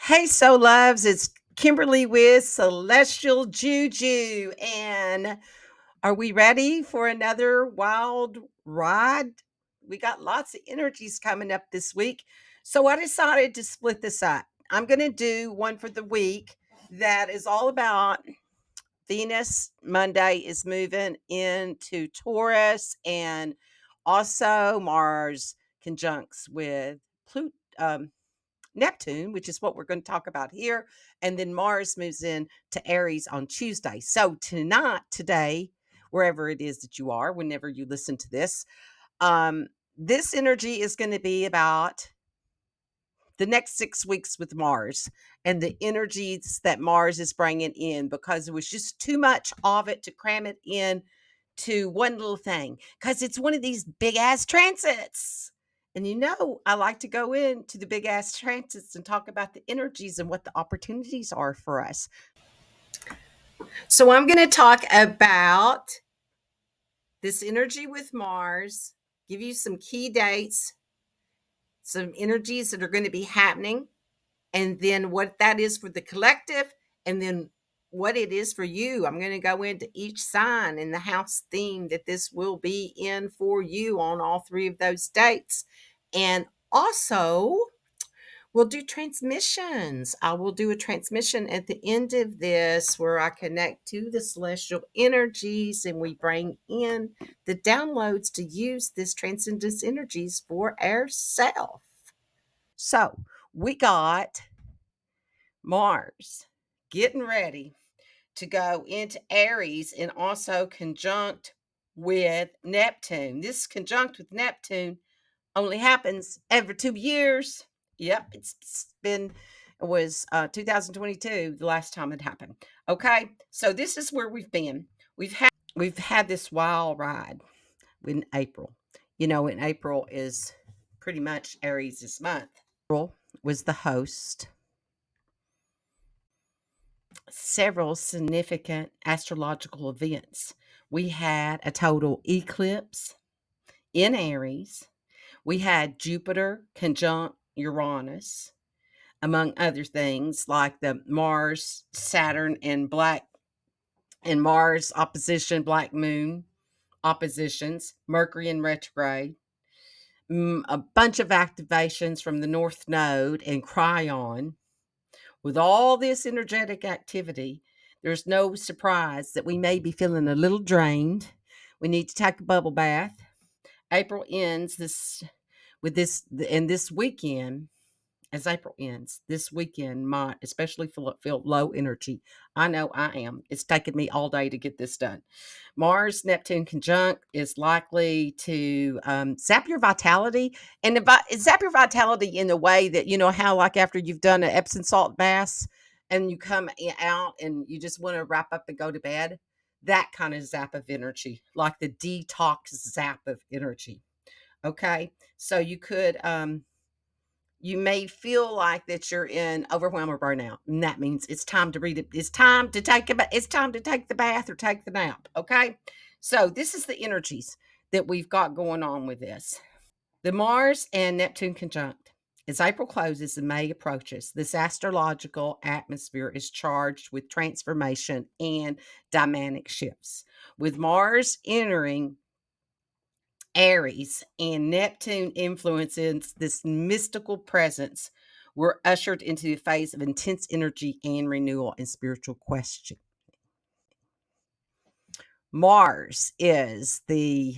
Hey, so loves, it's Kimberly with Celestial Juju. And are we ready for another wild ride? We got lots of energies coming up this week. So I decided to split this up. I'm going to do one for the week that is all about Venus. Monday is moving into Taurus, and also Mars conjuncts with Pluto. Neptune, which is what we're going to talk about here. And then Mars moves in to Aries on Tuesday. So today, wherever it is that you are, whenever you listen to um, this energy is going to be about the next 6 weeks with Mars and the energies that Mars is bringing in, because it was just too much of it to cram it in to one little thing, because it's one of these big ass transits. And I like to go into the big ass transits and talk about the energies and what the opportunities are for us. So I'm going to talk about this energy with Mars, give you some key dates, some energies that are going to be happening, and then what that is for the collective, and then what it is for you. I'm going to go into each sign and the house theme that this will be in for you on all three of those dates. And also, we'll do transmissions. I will do a transmission at the end of this where I connect to the celestial energies and we bring in the downloads to use this transcendence energies for ourselves. So we got Mars getting ready to go into Aries and also conjunct with Neptune. This conjunct with Neptune only happens every 2 years. Yep, it was 2022 the last time it happened. Okay, so this is where we've been. We've had this wild ride in April. In April is pretty much Aries' month. April was the host several significant astrological events. We had a total eclipse in Aries. We had Jupiter conjunct Uranus, among other things like the Mars, Saturn, and Mars opposition, Black Moon oppositions, Mercury in retrograde, a bunch of activations from the North Node and Chiron. With all this energetic activity, there's no surprise that we may be feeling a little drained. We need to take a bubble bath. April ends this weekend. As April ends, this weekend might especially feel low energy. I know I am. It's taken me all day to get this done. Mars-Neptune conjunct is likely to zap your vitality, and zap your vitality in the way that, how like after you've done an Epsom salt bath and you come out and you just want to wrap up and go to bed, that kind of zap of energy, like the detox zap of energy. Okay, so you may feel like that you're in overwhelm or burnout, and that means it's time to read it. It's time to it's time to take the bath or take the nap. Okay, so this is the energies that we've got going on with this. The Mars and Neptune conjunct. As April closes and May approaches, this astrological atmosphere is charged with transformation and dynamic shifts. With Mars entering Aries and Neptune influences this mystical presence, we're ushered into a phase of intense energy and renewal and spiritual question. Mars is the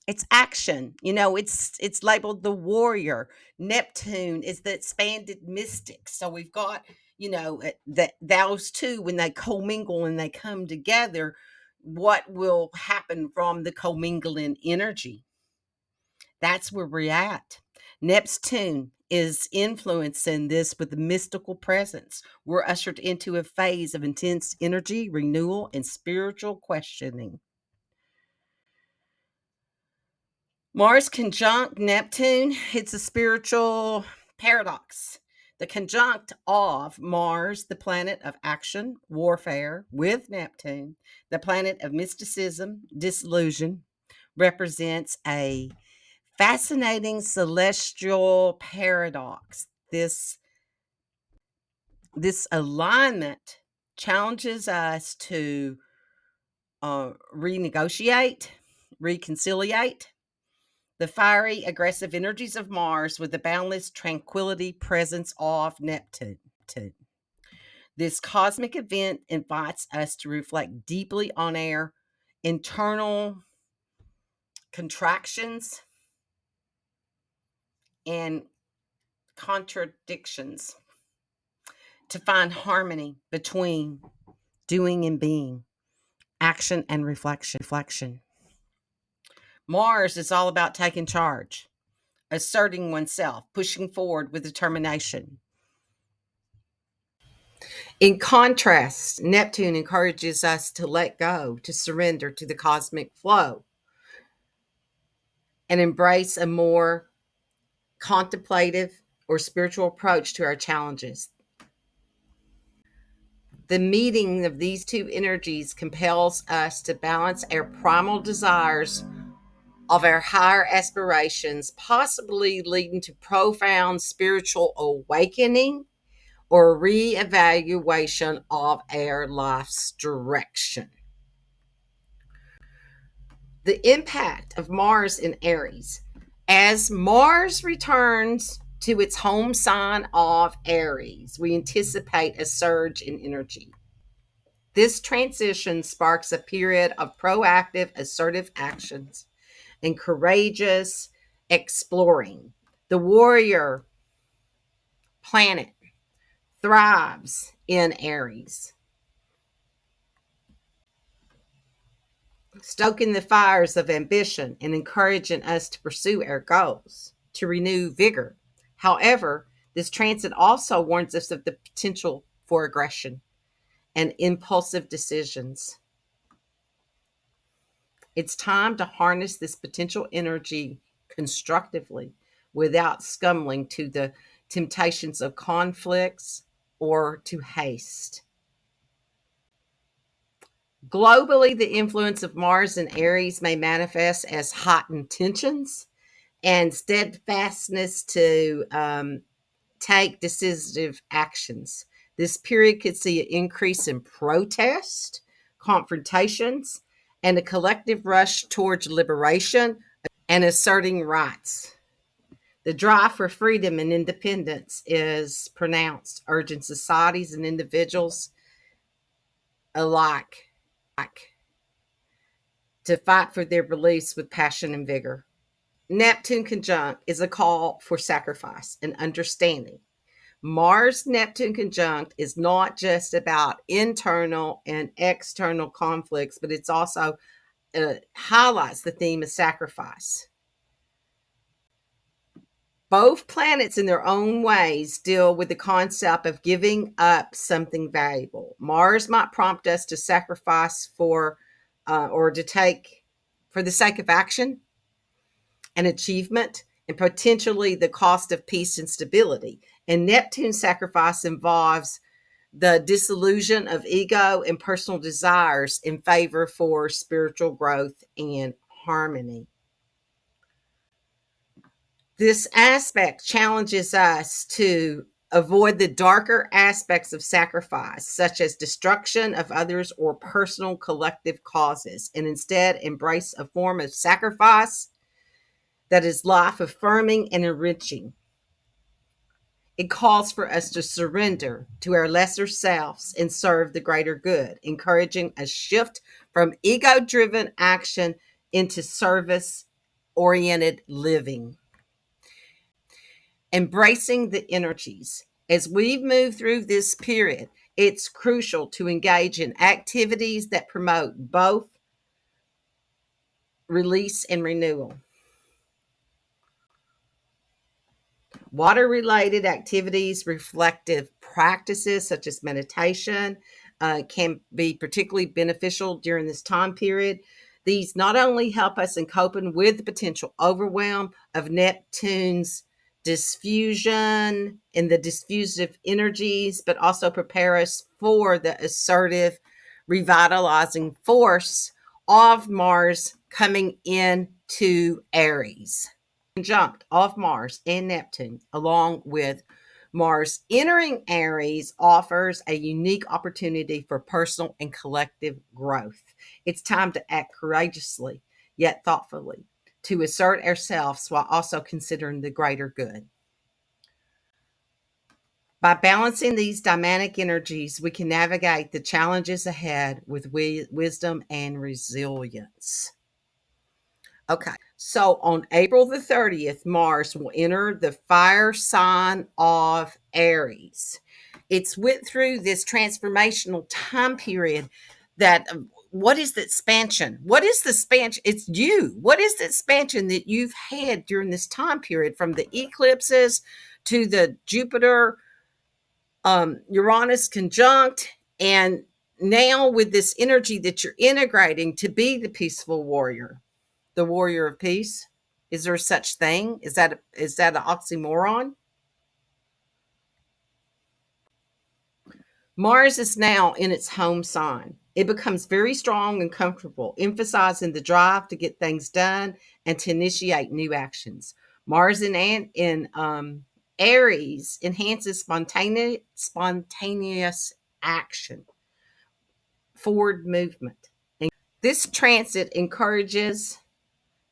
it's action. It's labeled the warrior. Neptune is the expanded mystic. So we've got, that those two, when they commingle and they come together, what will happen from the commingling energy? That's where we're at. Neptune is influencing this with the mystical presence. We're ushered into a phase of intense energy, renewal, and spiritual questioning. Mars conjunct Neptune, it's a spiritual paradox. The conjunct of Mars, the planet of action, warfare, with Neptune, the planet of mysticism, disillusion, represents a fascinating celestial paradox. This alignment challenges us to renegotiate, reconciliate the fiery, aggressive energies of Mars with the boundless tranquility presence of Neptune. This cosmic event invites us to reflect deeply on our internal contractions and contradictions, to find harmony between doing and being, action and reflection. Mars is all about taking charge, asserting oneself, pushing forward with determination. In contrast, Neptune encourages us to let go, to surrender to the cosmic flow, and embrace a more contemplative or spiritual approach to our challenges. The meeting of these two energies compels us to balance our primal desires of our higher aspirations, possibly leading to profound spiritual awakening or reevaluation of our life's direction. The impact of Mars in Aries. As Mars returns to its home sign of Aries, we anticipate a surge in energy. This transition sparks a period of proactive, assertive actions and courageous exploring. The warrior planet thrives in Aries, stoking the fires of ambition and encouraging us to pursue our goals, to renew vigor. However, this transit also warns us of the potential for aggression and impulsive decisions. It's time to harness this potential energy constructively without succumbing to the temptations of conflicts or to haste. Globally, the influence of Mars in Aries may manifest as heightened tensions and steadfastness to take decisive actions. This period could see an increase in protest, confrontations, and a collective rush towards liberation and asserting rights. The drive for freedom and independence is pronounced, urging societies and individuals alike to fight for their beliefs with passion and vigor. Neptune conjunct is a call for sacrifice and understanding. Mars-Neptune conjunct is not just about internal and external conflicts, but it's also highlights the theme of sacrifice. Both planets, in their own ways, deal with the concept of giving up something valuable. Mars might prompt us to sacrifice for or to take for the sake of action and achievement, and potentially the cost of peace and stability. And Neptune's sacrifice involves the disillusion of ego and personal desires in favor for spiritual growth and harmony. This aspect challenges us to avoid the darker aspects of sacrifice, such as destruction of others or personal collective causes, and instead embrace a form of sacrifice that is life affirming and enriching. It calls for us to surrender to our lesser selves and serve the greater good, encouraging a shift from ego driven action into service oriented living. Embracing the energies. As we move through this period, it's crucial to engage in activities that promote both release and renewal. Water-related activities, reflective practices such as meditation can be particularly beneficial during this time period. These not only help us in coping with the potential overwhelm of Neptune's diffusion and the diffusive energies, but also prepare us for the assertive, revitalizing force of Mars coming into Aries. Conjunct of Mars and Neptune, along with Mars entering Aries offers a unique opportunity for personal and collective growth. It's time to act courageously, yet thoughtfully, to assert ourselves while also considering the greater good. By balancing these dynamic energies, we can navigate the challenges ahead with wisdom and resilience. Okay, so on April the 30th, Mars will enter the fire sign of Aries. It's went through this transformational time period that what is the expansion? What is the expansion? It's you. What is the expansion that you've had during this time period from the eclipses to the Jupiter Uranus conjunct, and now with this energy that you're integrating to be the peaceful warrior, the warrior of peace? Is there such thing? Is that an oxymoron? Mars is now in its home sign. It becomes very strong and comfortable, emphasizing the drive to get things done and to initiate new actions. Mars in Aries enhances spontaneous action, forward movement. This transit encourages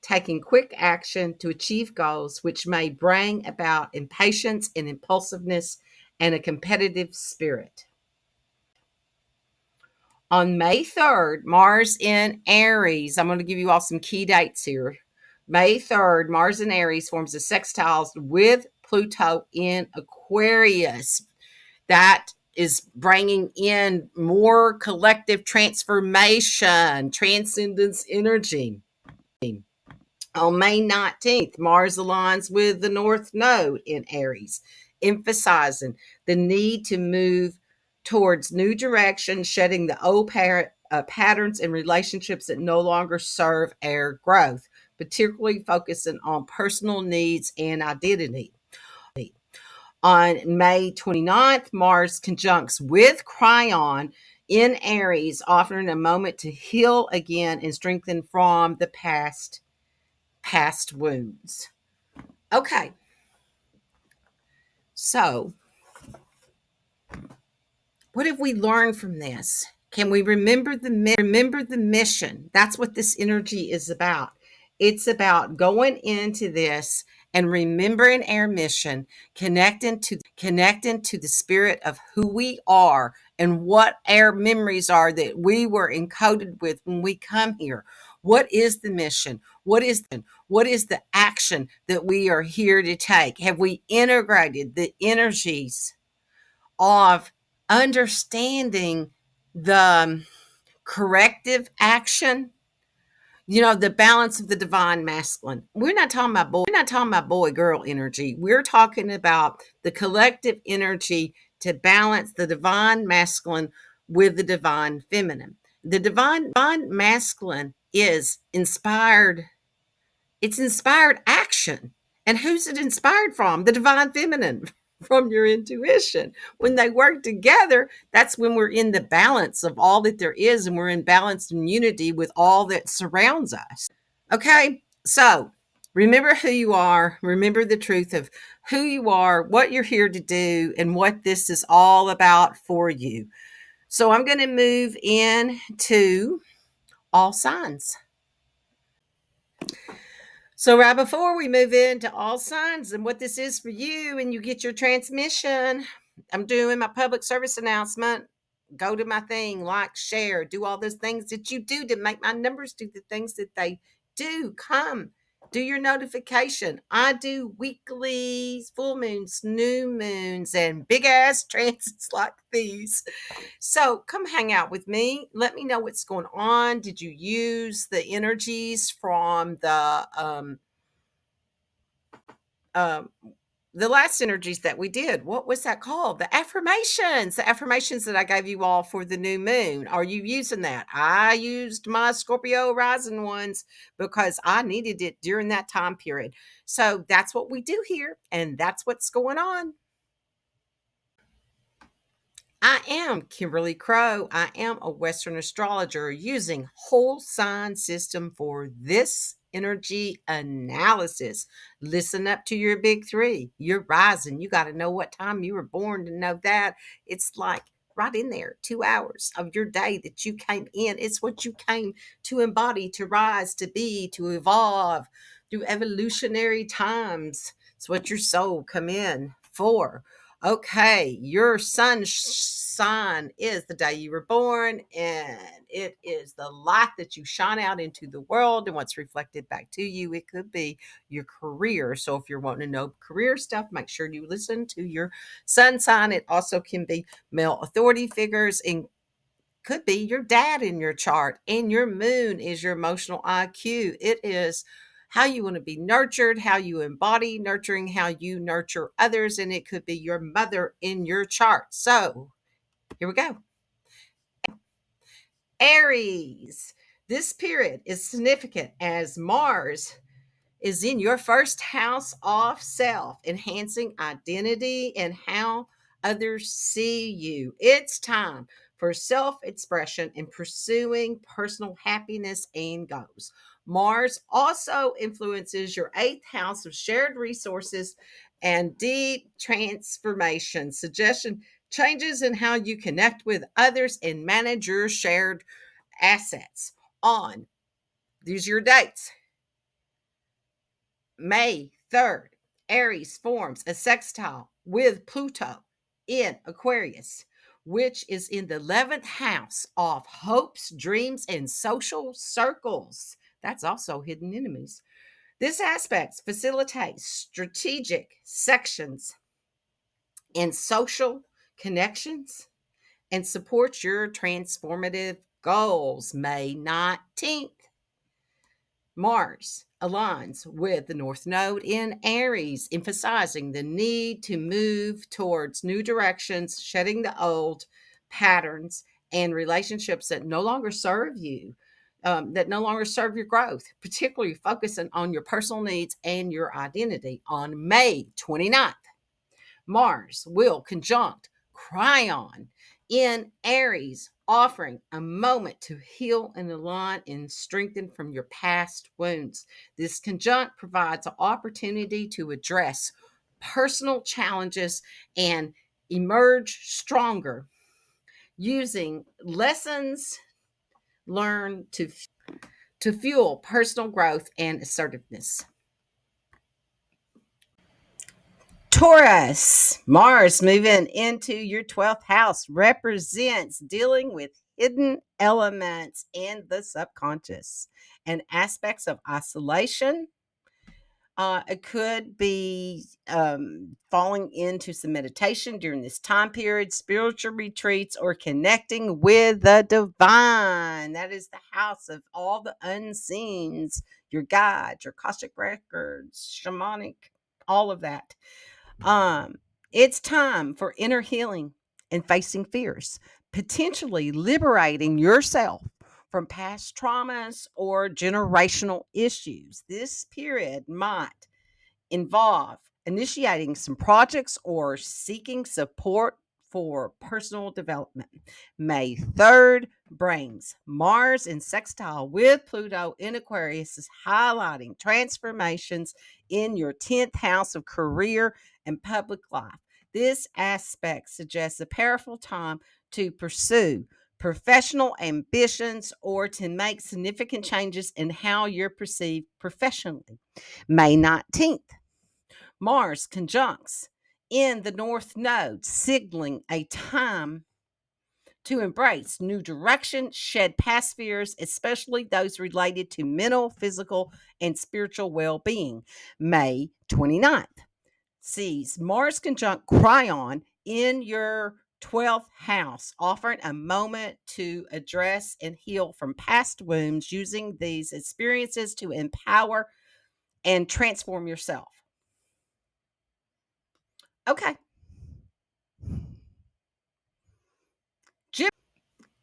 taking quick action to achieve goals, which may bring about impatience and impulsiveness and a competitive spirit. On May 3rd, Mars in Aries, I'm going to give you all some key dates here. May 3rd, Mars in Aries forms a sextile with Pluto in Aquarius. That is bringing in more collective transformation, transcendence energy. On May 19th, Mars aligns with the North Node in Aries, emphasizing the need to move towards new direction, shedding the old patterns and relationships that no longer serve our growth, particularly focusing on personal needs and identity. On May 29th, Mars conjuncts with Chiron in Aries, offering a moment to heal again and strengthen from the past wounds. Okay, so what have we learned from this? Can we remember the mission? That's what this energy is about. It's about going into this and remembering our mission, connecting to the spirit of who we are and what our memories are that we were encoded with when we come here. What is the mission? What is the action that we are here to take? Have we integrated the energies of understanding the corrective action, the balance of the divine masculine? We're not talking about boy girl energy. We're talking about the collective energy to balance the divine masculine with the divine feminine. The divine masculine is inspired. It's inspired action. And who's it inspired from? The divine feminine, from your intuition. When they work together, that's when we're in the balance of all that there is, and we're in balance and unity with all that surrounds us. Okay, so remember who you are. Remember the truth of who you are, what you're here to do, and what this is all about for you. So I'm going to move into all signs. So right before we move into all signs and what this is for you and you get your transmission, I'm doing my public service announcement. Go to my thing, like, share, do all those things that you do to make my numbers do the things that they do. Come, do your notification. I do weeklies, full moons, new moons, and big ass transits like these. So come hang out with me. Let me know what's going on. Did you use the energies from the last energies that we did? What was that called? The affirmations that I gave you all for the new moon. Are you using that? I used my Scorpio rising ones because I needed it during that time period. So that's what we do here, and that's what's going on. I am Kimberly Crow. I am a Western astrologer using whole sign system for this energy analysis. Listen up to your big three. You're rising. You got to know what time you were born to know that. It's like right in there, 2 hours of your day that you came in. It's what you came to embody, to rise, to be, to evolve through evolutionary times. It's what your soul come in for. Okay, your sun sign is the day you were born, and it is the light that you shine out into the world and what's reflected back to you. It could be your career. So if you're wanting to know career stuff, make sure you listen to your sun sign. It also can be male authority figures, and could be your dad in your chart, and your moon is your emotional IQ. It is how you want to be nurtured, how you embody nurturing, how you nurture others, and it could be your mother in your chart. So here we go. Aries. This period is significant as Mars is in your first house of self, enhancing identity and how others see you. It's time for self expression and pursuing personal happiness and goals. Mars also influences your eighth house of shared resources and deep transformation. Suggestion changes in how you connect with others and manage your shared assets. On these are your dates. May 3rd, Aries forms a sextile with Pluto in Aquarius, which is in the 11th house of hopes, dreams, and social circles. That's also hidden enemies. This aspect facilitates strategic sections and social connections and supports your transformative goals. May 19th, Mars aligns with the North Node in Aries, emphasizing the need to move towards new directions, shedding the old patterns and relationships that no longer serve you, that no longer serve your growth, particularly focusing on your personal needs and your identity. On May 29th, Mars will conjunct Chiron in Aries, offering a moment to heal and align and strengthen from your past wounds. This conjunct provides an opportunity to address personal challenges and emerge stronger, using lessons learned to fuel personal growth and assertiveness. Taurus, Mars moving into your 12th house represents dealing with hidden elements in the subconscious and aspects of isolation. It could be falling into some meditation during this time period, spiritual retreats, or connecting with the divine. That is the house of all the unseens, your guides, your Akashic records, shamanic, all of that. um, it's time for inner healing and facing fears, potentially liberating yourself from past traumas or generational issues. This period might involve initiating some projects or seeking support for personal development. May 3rd brings Mars in sextile with Pluto in Aquarius, is highlighting transformations in your 10th house of career and public life. This aspect suggests a powerful time to pursue professional ambitions or to make significant changes in how you're perceived professionally. May 19th, Mars conjuncts in the North Node, signaling a time to embrace new direction, shed past fears, especially those related to mental, physical, and spiritual well being. May 29th sees Mars conjunct Chiron in your 12th house, offering a moment to address and heal from past wounds, using these experiences to empower and transform yourself. Okay.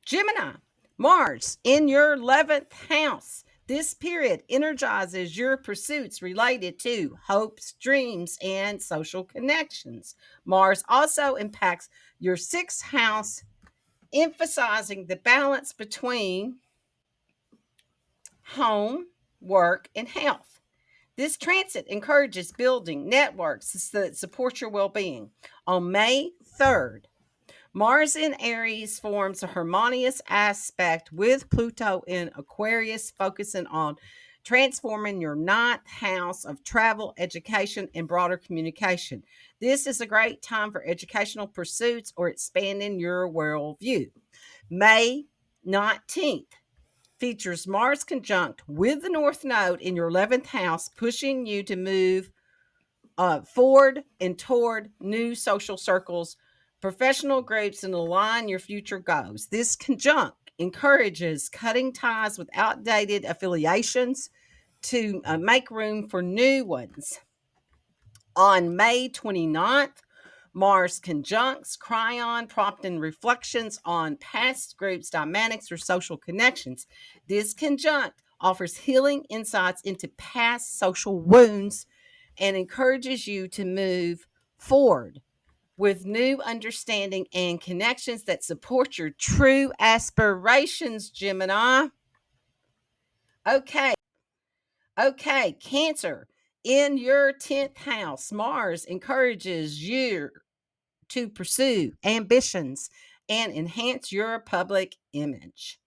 Gemini, Mars in your 11th house. This period energizes your pursuits related to hopes, dreams, and social connections. Mars also impacts your 6th house, emphasizing the balance between home work, and health. This transit encourages building networks that support your well being. On May 3rd, Mars in Aries forms a harmonious aspect with Pluto in Aquarius, focusing on transforming your ninth house of travel, education, and broader communication. This is a great time for educational pursuits or expanding your worldview. May 19th features Mars conjunct with the North Node in your 11th house, pushing you to move forward and toward new social circles, professional groups, and align your future goals. This conjunct encourages cutting ties with outdated affiliations to make room for new ones. On May 29th, Mars conjuncts Chiron, prompting reflections on past groups, dynamics, or social connections. This conjunct offers healing insights into past social wounds and encourages you to move forward with new understanding and connections that support your true aspirations, Gemini. Okay, Cancer. In your 10th house, Mars encourages you to pursue ambitions and enhance your public image,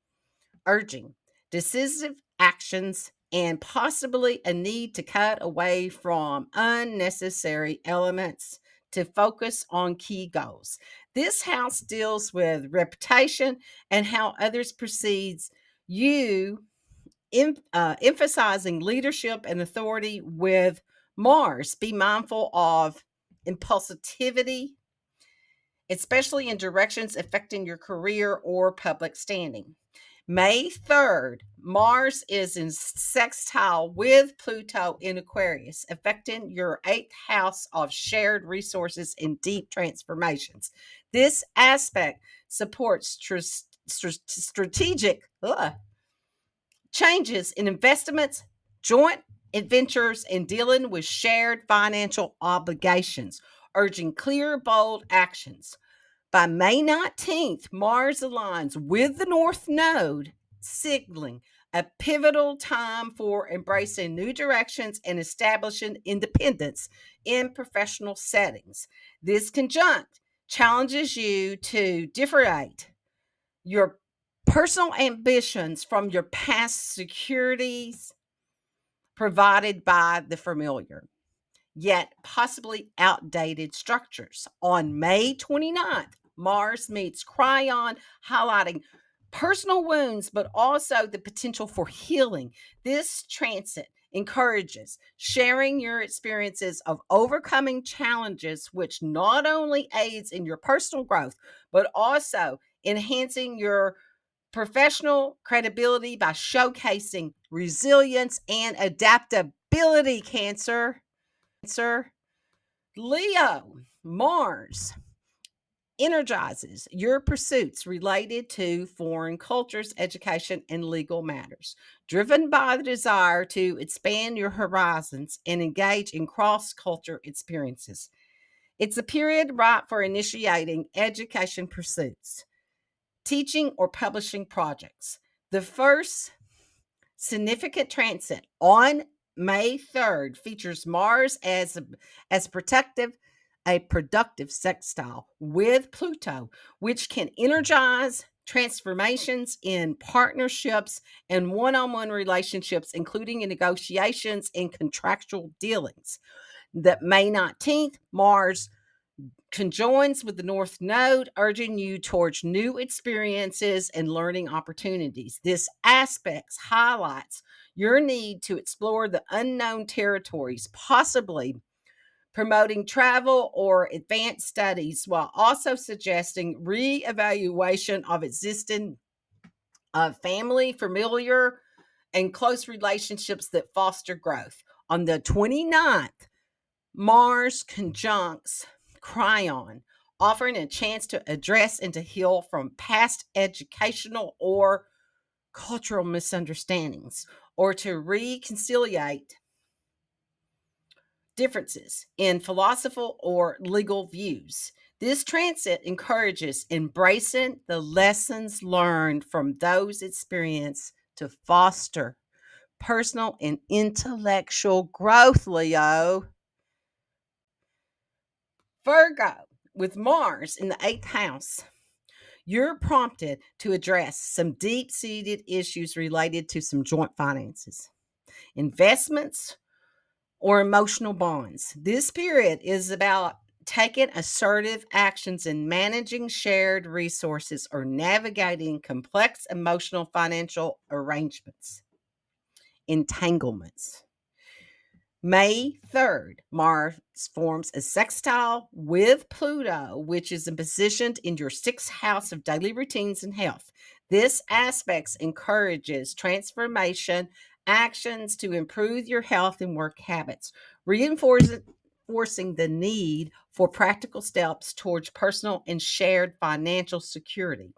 urging decisive actions and possibly a need to cut away from unnecessary elements to focus on key goals. This house deals with reputation and how others perceive you, emphasizing leadership and authority with Mars. Be mindful of impulsivity, especially in directions affecting your career or public standing. May 3rd, Mars is in sextile with Pluto in Aquarius, affecting your 8th house of shared resources and deep transformations. This aspect supports strategic changes in investments, joint adventures, and dealing with shared financial obligations, urging clear, bold actions. By May 19th, Mars aligns with the North Node, signaling a pivotal time for embracing new directions and establishing independence in professional settings. This conjunct challenges you to differentiate your personal ambitions from your past securities provided by the familiar, yet possibly outdated structures. On May 29th, Mars meets Chiron, highlighting personal wounds, but also the potential for healing. This transit encourages sharing your experiences of overcoming challenges, which not only aids in your personal growth, but also enhancing your professional credibility by showcasing resilience and adaptability, Cancer. Leo, Mars energizes your pursuits related to foreign cultures, education, and legal matters, driven by the desire to expand your horizons and engage in cross culture experiences. It's a period ripe for initiating education pursuits, teaching, or publishing projects. The first significant transit on May 3rd features Mars as a productive sextile with Pluto, which can energize transformations in partnerships and one-on-one relationships, including in negotiations and contractual dealings. That May 19th, Mars conjoins with the North Node, urging you towards new experiences and learning opportunities. This aspect highlights your need to explore the unknown territories, possibly promoting travel or advanced studies, while also suggesting reevaluation of existing family, familiar, and close relationships that foster growth. On the 29th, Mars conjuncts Chiron, offering a chance to address and to heal from past educational or cultural misunderstandings, or to reconciliate differences in philosophical or legal views. This transit encourages embracing the lessons learned from those experiences to foster personal and intellectual growth, Leo. Virgo, with Mars in the 8th house, you're prompted to address some deep-seated issues related to some joint finances, investments, or emotional bonds. This period is about taking assertive actions in managing shared resources or navigating complex emotional financial arrangements, entanglements. May 3rd, Mars forms a sextile with Pluto, which is positioned in your 6th house of daily routines and health. This aspect encourages transformation actions to improve your health and work habits, reinforcing the need for practical steps towards personal and shared financial security.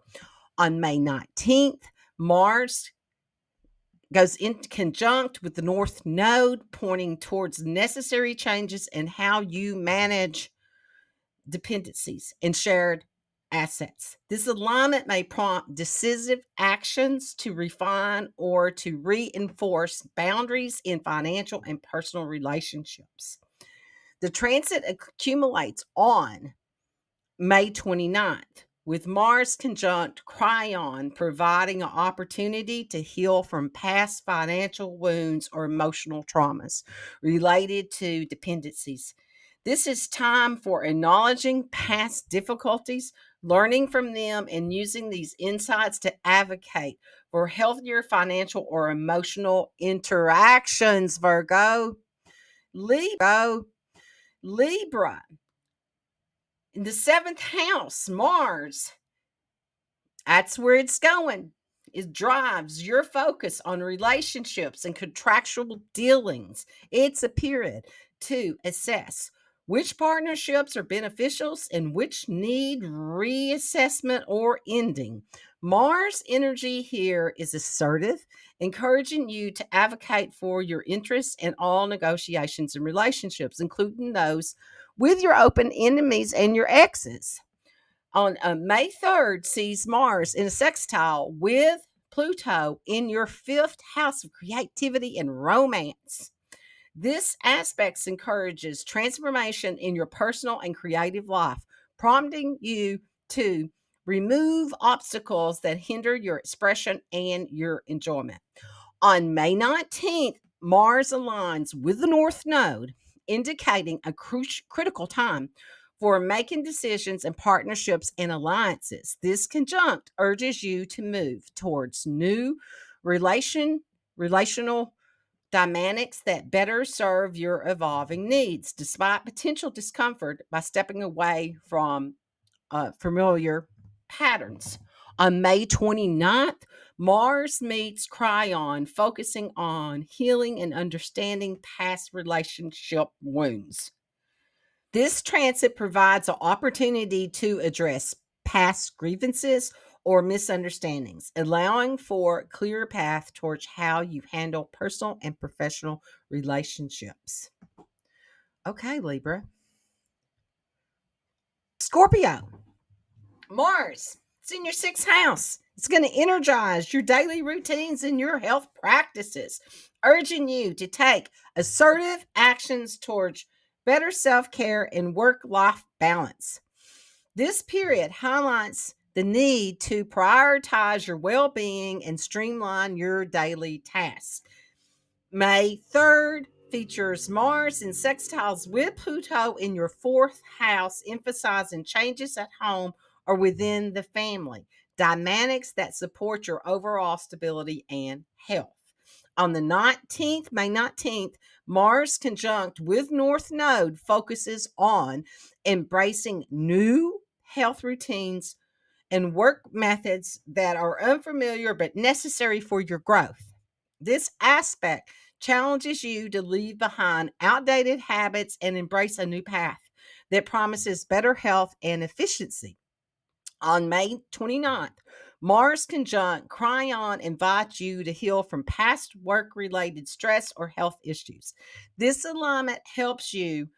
On May 19th, Mars goes in conjunct with the North Node, pointing towards necessary changes in how you manage dependencies and shared assets. This alignment may prompt decisive actions to refine or to reinforce boundaries in financial and personal relationships. The transit accumulates on May 29th, with Mars conjunct Chiron, providing an opportunity to heal from past financial wounds or emotional traumas related to dependencies. This is time for acknowledging past difficulties, learning from them, and using these insights to advocate for healthier financial or emotional interactions. Libra, in the 7th house, Mars, that's where it's going. It drives your focus on relationships and contractual dealings. It's a period to assess which partnerships are beneficial and which need reassessment or ending. Mars energy here is assertive, encouraging you to advocate for your interests in all negotiations and relationships, including those with your open enemies and your exes. On May 3rd, sees Mars in a sextile with Pluto in your 5th house of creativity and romance. This aspect encourages transformation in your personal and creative life, prompting you to remove obstacles that hinder your expression and your enjoyment. On May 19th, Mars aligns with the North Node, indicating a critical time for making decisions and partnerships and alliances. This conjunct urges you to move towards new relational dynamics that better serve your evolving needs, despite potential discomfort by stepping away from familiar patterns. On May 29th, Mars meets Chiron, focusing on healing and understanding past relationship wounds. This transit provides an opportunity to address past grievances or misunderstandings, allowing for a clear path towards how you handle personal and professional relationships. Okay, Libra. Scorpio. Mars, it's in your 6th house. It's going to energize your daily routines and your health practices, urging you to take assertive actions towards better self care and work life balance. This period highlights the need to prioritize your well being and streamline your daily tasks. May 3rd features Mars in sextiles with Pluto in your 4th house, emphasizing changes at home or within the family, dynamics that support your overall stability and health. On the 19th, May 19th, Mars conjunct with North Node focuses on embracing new health routines and work methods that are unfamiliar but necessary for your growth. This aspect challenges you to leave behind outdated habits and embrace a new path that promises better health and efficiency. On May 29th, Mars conjunct Chiron invites you to heal from past work related stress or health issues. This alignment helps you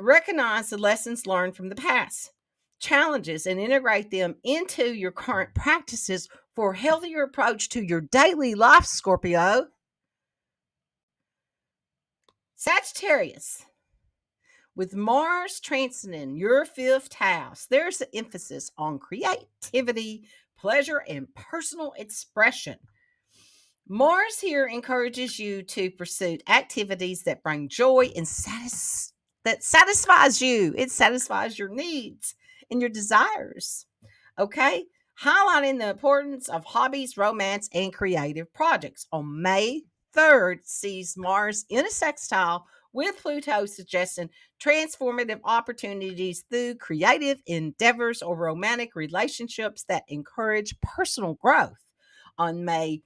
recognize the lessons learned from the past, challenges, and integrate them into your current practices for a healthier approach to your daily life, Scorpio. Sagittarius, with Mars transiting your fifth house, there's an emphasis on creativity, pleasure, and personal expression. Mars here encourages you to pursue activities that bring joy and that satisfies you. It satisfies your needs and your desires. Okay? Highlighting the importance of hobbies, romance, and creative projects. On May 3rd, sees Mars in a sextile with Pluto, suggesting transformative opportunities through creative endeavors or romantic relationships that encourage personal growth. On May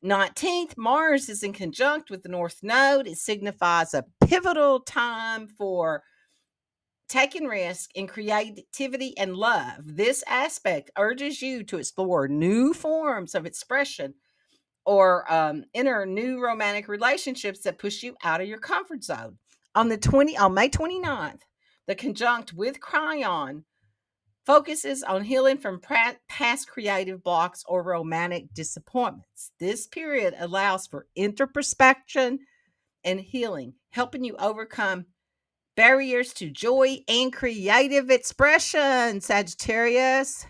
19th, Mars is in conjunct with the North Node. It signifies a pivotal time for taking risk in creativity and love. This aspect urges you to explore new forms of expression or enter new romantic relationships that push you out of your comfort zone. On May 29th, the conjunct with Chiron focuses on healing from past creative blocks or romantic disappointments. This period allows for introspection and healing, helping you overcome barriers to joy and creative expression, Sagittarius.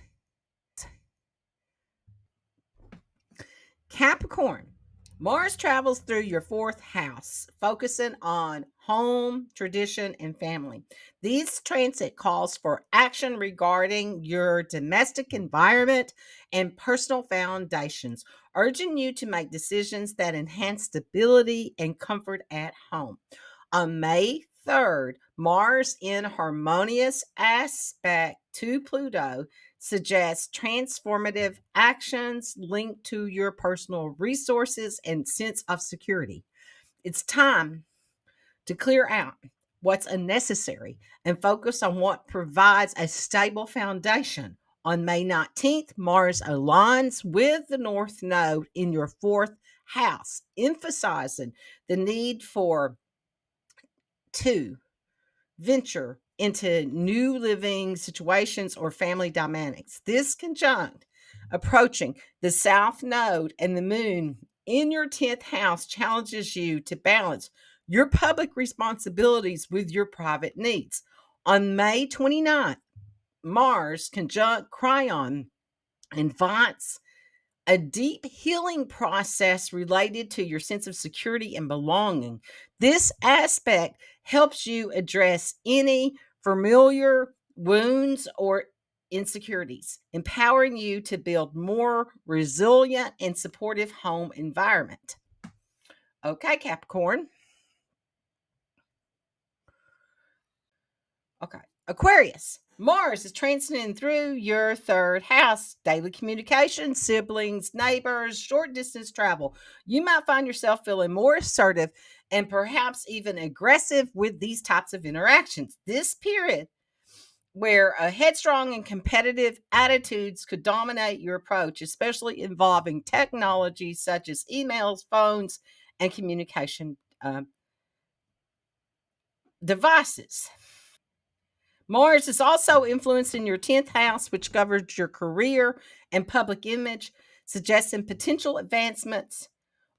Capricorn, Mars travels through your fourth house, focusing on home, tradition, and family. This transit calls for action regarding your domestic environment and personal foundations, urging you to make decisions that enhance stability and comfort at home. On May 3rd, Mars in harmonious aspect to Pluto suggests transformative actions linked to your personal resources and sense of security. It's time to clear out what's unnecessary and focus on what provides a stable foundation. On May 19th, Mars aligns with the North Node in your fourth house, emphasizing the need for to venture into new living situations or family dynamics. This conjunct approaching the South Node and the Moon in your 10th house challenges you to balance your public responsibilities with your private needs. On May 29th, Mars conjunct Chiron invites a deep healing process related to your sense of security and belonging. This aspect helps you address any familiar wounds or insecurities, empowering you to build more resilient and supportive home environment. Okay, Capricorn. Okay. Aquarius. Mars is transiting through your third house. Daily communication, siblings, neighbors, short distance travel. You might find yourself feeling more assertive and perhaps even aggressive with these types of interactions. This period where a headstrong and competitive attitudes could dominate your approach, especially involving technology such as emails, phones, and communication devices. Mars is also influencing your 10th house, which governs your career and public image, suggesting potential advancements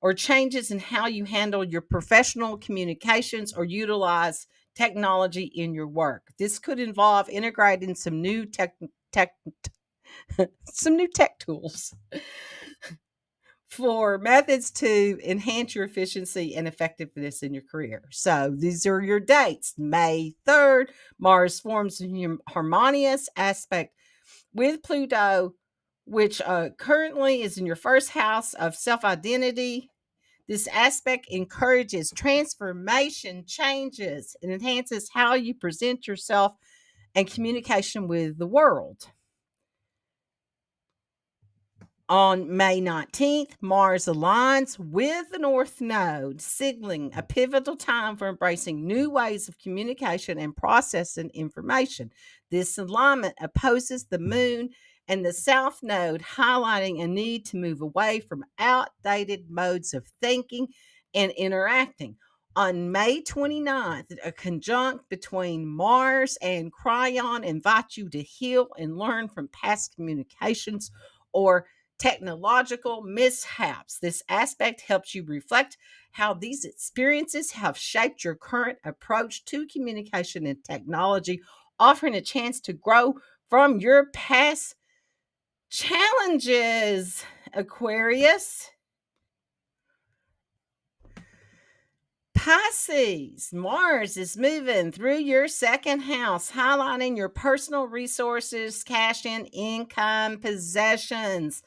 or changes in how you handle your professional communications or utilize technology in your work. This could involve integrating tech some new tech tools for methods to enhance your efficiency and effectiveness in your career. So these are your dates. May 3rd, Mars forms a harmonious aspect with Pluto, which currently is in your first house of self identity. This aspect encourages transformation, changes, and enhances how you present yourself and communication with the world. On May 19th, Mars aligns with the North Node, signaling a pivotal time for embracing new ways of communication and processing information. This alignment opposes the Moon and the South Node, highlighting a need to move away from outdated modes of thinking and interacting. On May 29th, a conjunct between Mars and Chiron invites you to heal and learn from past communications or technological mishaps. This aspect helps you reflect how these experiences have shaped your current approach to communication and technology, offering a chance to grow from your past challenges, Aquarius. Pisces, Mars is moving through your second house, highlighting your personal resources, cash in, income, possessions,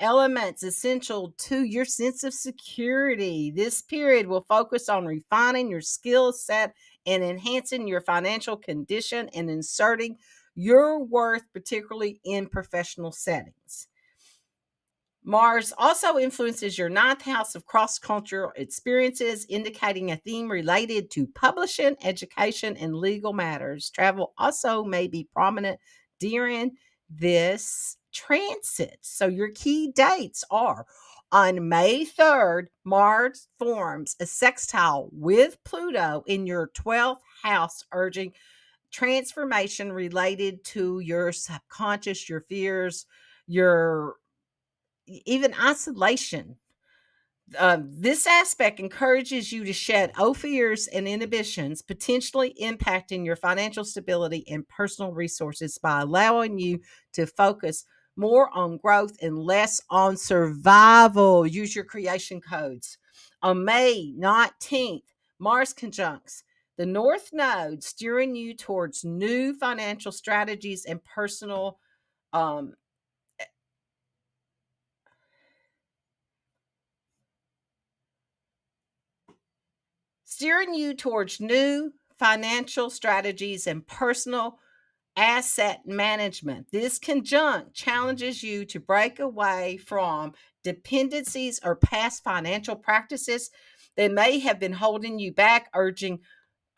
elements essential to your sense of security. This period will focus on refining your skill set and enhancing your financial condition and inserting your worth, particularly in professional settings. Mars also influences your ninth house of cross-cultural experiences, indicating a theme related to publishing, education, and legal matters. Travel also may be prominent during this transit. So your key dates are on May 3rd, Mars forms a sextile with Pluto in your 12th house, urging transformation related to your subconscious, your fears, your even isolation. This aspect encourages you to shed old fears and inhibitions, potentially impacting your financial stability and personal resources by allowing you to focus more on growth and less on survival. Use your creation codes. On May 19th, Mars conjuncts the North Node, steering you towards new financial strategies and personal um, steering you towards new financial strategies and personal asset management. This conjunct challenges you to break away from dependencies or past financial practices that may have been holding you back, urging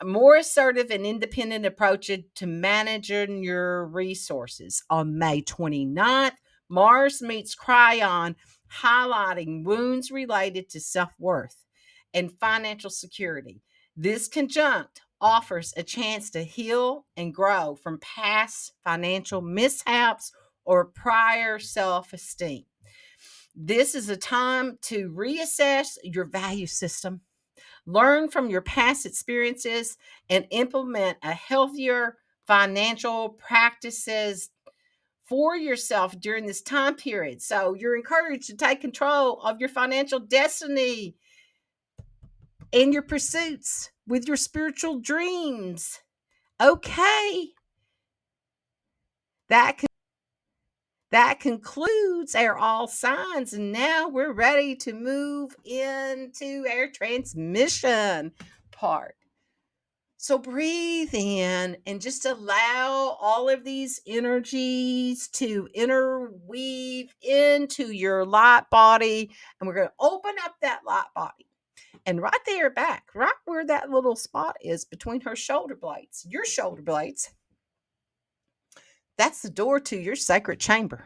a more assertive and independent approach to managing your resources. On May 29th, Mars meets Chiron, highlighting wounds related to self-worth and financial security. This conjunct offers a chance to heal and grow from past financial mishaps or prior self-esteem. This is a time to reassess your value system, learn from your past experiences, and implement a healthier financial practices for yourself during this time period. So you're encouraged to take control of your financial destiny and your pursuits with your spiritual dreams. Okay, that that concludes our all signs, and now we're ready to move into our transmission part. So breathe in and just allow all of these energies to interweave into your light body. And we're going to open up that light body. And right there back, right where that little spot is between her shoulder blades, your shoulder blades, that's the door to your sacred chamber.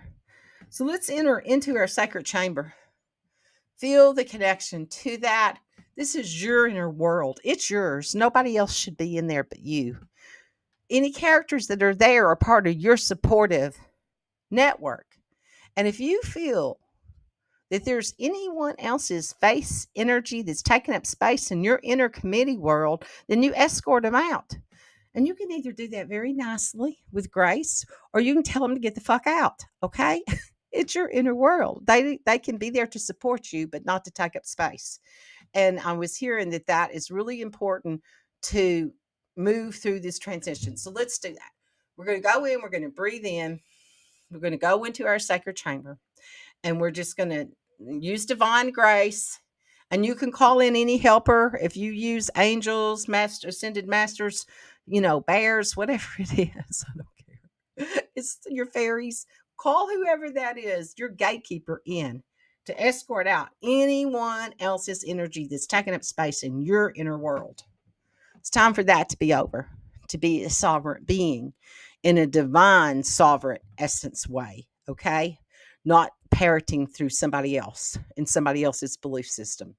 So let's enter into our sacred chamber. Feel the connection to that. This is your inner world. It's yours. Nobody else should be in there but you. Any characters that are there are part of your supportive network. And if you feel that there's anyone else's face energy that's taking up space in your inner committee world, then you escort them out. And you can either do that very nicely with grace, or you can tell them to get the fuck out. Okay. It's your inner world. They can be there to support you, but not to take up space. And I was hearing that that is really important to move through this transition. So let's do that. We're going to go in, we're going to breathe in, we're going to go into our sacred chamber, and we're just going to use divine grace. And you can call in any helper if you use angels, master, ascended masters, bears, whatever it is. I don't care. It's your fairies. Call whoever that is, your gatekeeper, in to escort out anyone else's energy that's taking up space in your inner world. It's time for that to be over, to be a sovereign being in a divine, sovereign essence way, okay? Not parroting through somebody else in somebody else's belief system.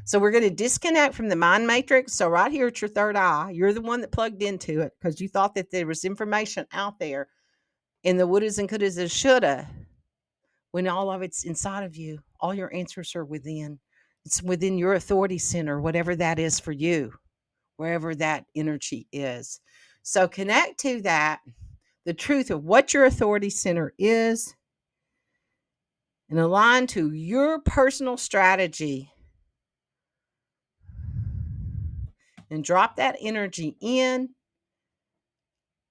So we're going to disconnect from the mind matrix. So right here at your third eye, you're the one that plugged into it because you thought that there was information out there in the wouldas and couldas and shoulda when all of it's inside of you. All your answers are within. It's within your authority center, whatever that is for you, wherever that energy is. So connect to that, the truth of what your authority center is, and align to your personal strategy. And drop that energy in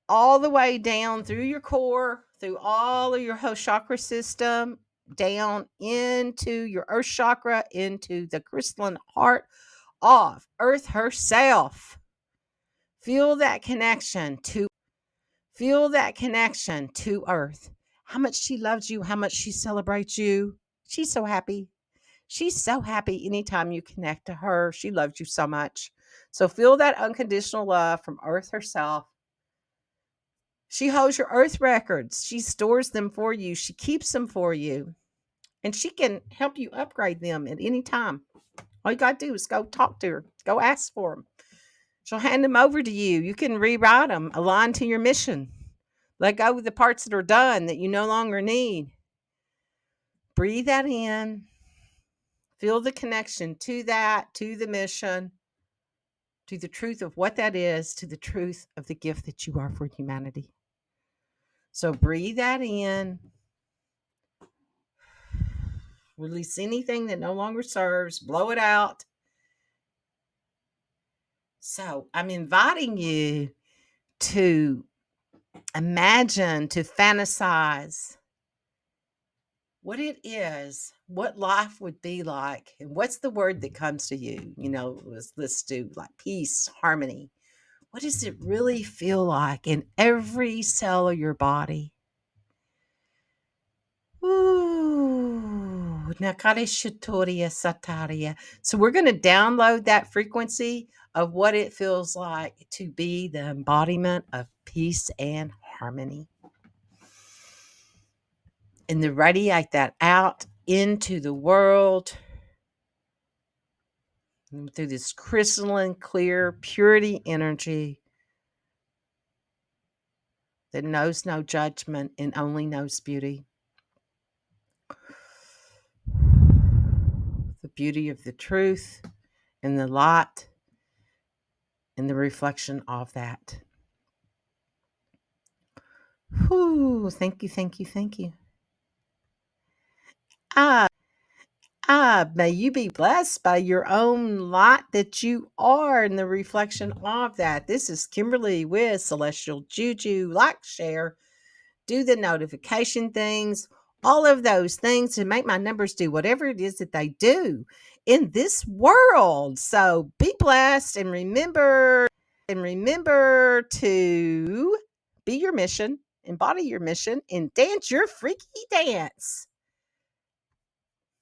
all the way down through your core, through all of your whole chakra system, down into your earth chakra, into the crystalline heart of Earth herself. Feel that connection to Earth. How much she loves you, how much she celebrates you. She's so happy. She's so happy anytime you connect to her. She loves you so much. So feel that unconditional love from Earth herself. She holds your Earth records. She stores them for you. She keeps them for you. And she can help you upgrade them at any time. All you got to do is go talk to her. Go ask for them. She'll hand them over to you. You can rewrite them, align to your mission. Let go of the parts that are done that you no longer need. Breathe that in. Feel the connection to that, to the mission, to the truth of what that is, to the truth of the gift that you are for humanity. So breathe that in. Release anything that no longer serves. Blow it out. So I'm inviting you to imagine, to fantasize what it is, what life would be like, and what's the word that comes to you. Let's do like peace, harmony. What does it really feel like in every cell of your body? Ooh, Nakarishitoria Sataria. So we're going to download that frequency of what it feels like to be the embodiment of peace and harmony. And to radiate that out into the world through this crystalline, clear, purity energy that knows no judgment and only knows beauty. The beauty of the truth and the light and the reflection of that. Whew, thank you, thank you, thank you. May you be blessed by your own light that you are and the reflection of that. This is Kimberly with Celestial Juju. Like, share, do the notification things, all of those things to make my numbers do whatever it is that they do in this world. So be blessed and remember to be your mission, embody your mission, and dance your freaky dance.